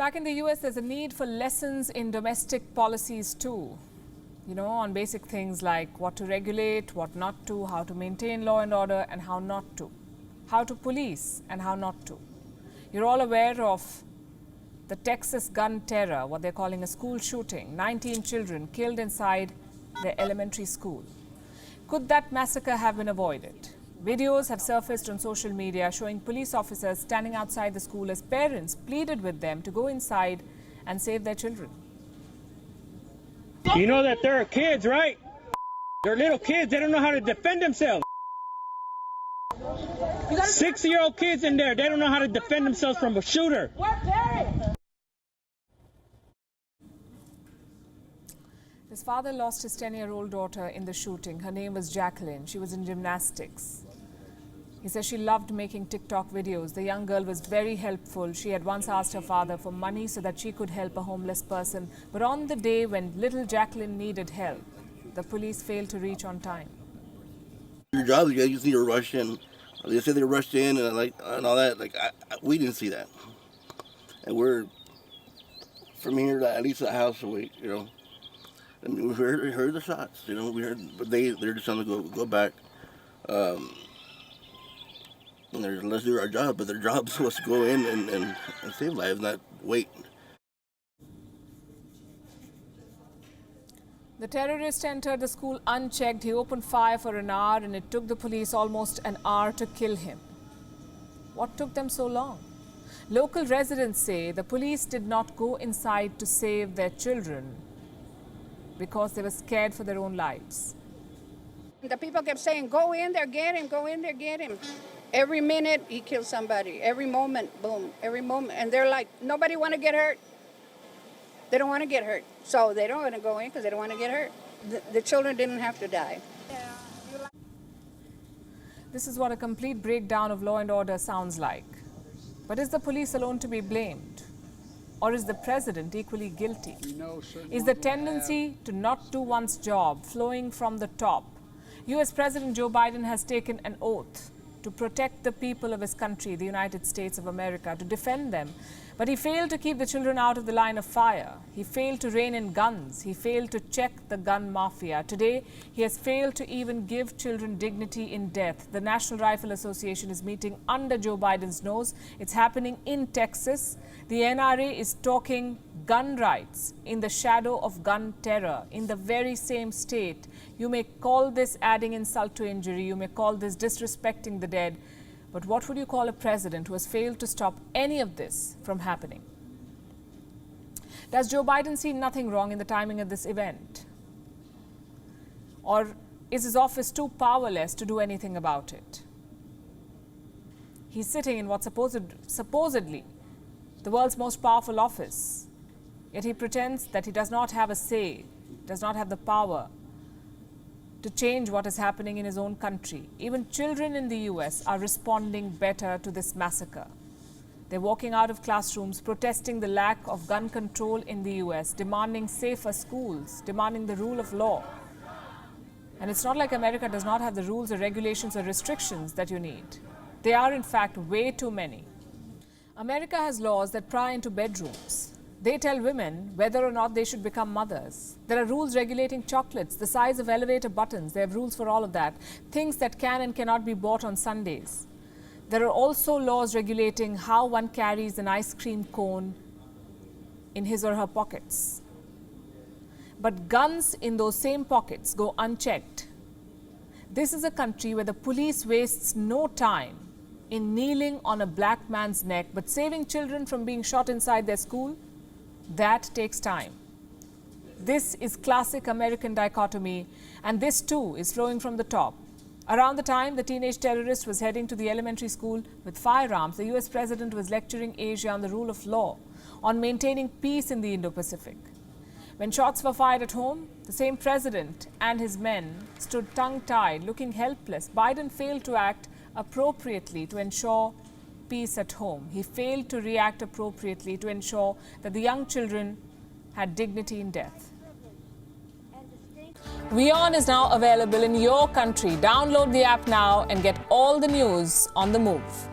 Back in the US, there's a need for lessons in domestic policies too. You know, on basic things like what to regulate, what not to, how to maintain law and order and how not to, how to police and how not to. You're all aware of the Texas gun terror, what they're calling a school shooting, 19 children killed inside their elementary school. Could that massacre have been avoided? Videos have surfaced on social media showing police officers standing outside the school as parents pleaded with them to go inside and save their children. You know that there are kids, right? They're little kids. They don't know how to defend themselves. 6-year-old kids in there. They don't know how to defend themselves from a shooter. His father lost his 10-year-old daughter in the shooting. Her name was Jacqueline. She was in gymnastics. He says she loved making TikTok videos. The young girl was very helpful. She had once asked her father for money so that she could help a homeless person. But on the day when little Jacqueline needed help, the police failed to reach on time. Your job, you guys need to rush in. They said they rushed in and all that. We didn't see that. And we're from here to at least a house away, you know. And we heard the shots, you know. We heard, but they're just trying to go back. And let's do our job, but their job is supposed to go in and save lives, not wait. The terrorist entered the school unchecked. He opened fire for an hour and it took the police almost an hour to kill him. What took them so long? Local residents say the police did not go inside to save their children because they were scared for their own lives. The people kept saying, go in there, get him, go in there, get him. Every minute, he kills somebody. Every moment, boom, every moment. And they're like, nobody want to get hurt. They don't want to get hurt. So they don't want to go in because they don't want to get hurt. The children didn't have to die. This is what a complete breakdown of law and order sounds like. But is the police alone to be blamed? Or is the president equally guilty? Is the tendency to not do one's job flowing from the top? US President Joe Biden has taken an oath to protect the people of his country, the United States of America, to defend them. But he failed to keep the children out of the line of fire. He failed to rein in guns. He failed to check the gun mafia. Today, he has failed to even give children dignity in death. The National Rifle Association is meeting under Joe Biden's nose. It's happening in Texas. The NRA is talking gun rights in the shadow of gun terror in the very same state. You may call this adding insult to injury. You may call this disrespecting the dead. But what would you call a president who has failed to stop any of this from happening? Does Joe Biden see nothing wrong in the timing of this event? Or is his office too powerless to do anything about it? He's sitting in what supposedly the world's most powerful office, yet he pretends that he does not have a say, does not have the power to change what is happening in his own country. Even children in the US are responding better to this massacre. They're walking out of classrooms, protesting the lack of gun control in the US, demanding safer schools, demanding the rule of law. And it's not like America does not have the rules or regulations or restrictions that you need. They are, in fact, way too many. America has laws that pry into bedrooms. They tell women whether or not they should become mothers. There are rules regulating chocolates, the size of elevator buttons. They have rules for all of that. Things that can and cannot be bought on Sundays. There are also laws regulating how one carries an ice cream cone in his or her pockets. But guns in those same pockets go unchecked. This is a country where the police wastes no time in kneeling on a black man's neck, but saving children from being shot inside their school, that takes time. This is classic American dichotomy, and this too is flowing from the top. Around the time the teenage terrorist was heading to the elementary school with firearms, the US president was lecturing Asia on the rule of law, on maintaining peace in the Indo-Pacific. When shots were fired at home, the same president and his men stood tongue-tied, looking helpless. Biden failed to act appropriately to ensure peace at home. He failed to react appropriately to ensure that the young children had dignity in death. WION is now available in your country. Download the app now and get all the news on the move.